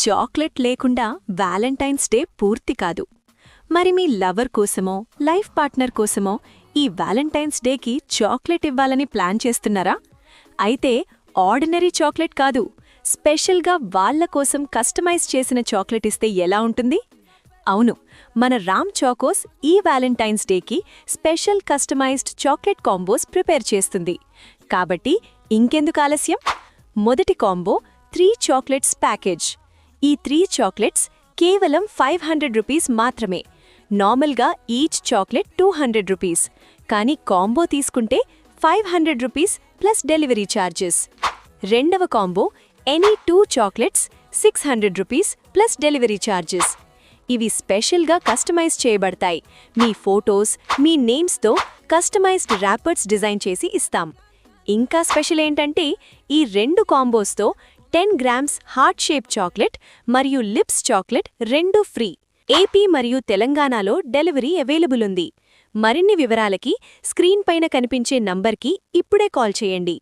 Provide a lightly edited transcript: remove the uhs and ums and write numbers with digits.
Chocolate లేకుండా Valentine's day పూర్తి కాదు. మరి మీ లవర్ కోసమో లైఫ్ పార్ట్నర్ కోసమో ఈ వ్యాలంటైన్స్ డేకి చాక్లెట్ ఇవ్వాలని ప్లాన్ చేస్తున్నారా? అయితే ఆర్డినరీ చాక్లెట్ కాదు, స్పెషల్గా వాళ్ల కోసం కస్టమైజ్ చేసిన చాక్లెట్ ఇస్తే ఎలా ఉంటుంది? అవును, మన రామ్ చాకోస్ ఈ వ్యాలంటైన్స్ డేకి special customized chocolate combos prepare చేస్తుంది. కాబట్టి ఇంకెందుకు ఆలస్యం? మొదటి కాంబో 3 చాక్లెట్స్ ప్యాకేజ్. ఈ 3 చాక్లెట్స్ కేవలం 500 రూపీస్ మాత్రమే. నార్మల్గా ఈచ్ చాక్లెట్ 200 రూపీస్, కానీ కాంబో తీసుకుంటే 500 రూపీస్ ప్లస్ డెలివరీ ఛార్జెస్. రెండవ combo any 2 chocolates 600 rupees plus delivery charges. ఇవి స్పెషల్గా కస్టమైజ్ చేయబడతాయి. మీ ఫోటోస్, మీ నేమ్స్తో కస్టమైజ్డ్ ర్యాపర్స్ డిజైన్ చేసి ఇస్తాం. ఇంకా స్పెషల్ ఏంటంటే ఈ 2 కాంబోస్తో 10 గ్రామ్స్ హార్ట్ షేప్ చాక్లెట్ మరియు లిప్స్ చాక్లెట్ 2 ఫ్రీ. ఏపీ మరియు తెలంగాణలో డెలివరీ అవైలబుల్ ఉంది. మరిన్ని వివరాలకి స్క్రీన్ పైన కనిపించే నంబర్కి ఇప్పుడే కాల్ చేయండి.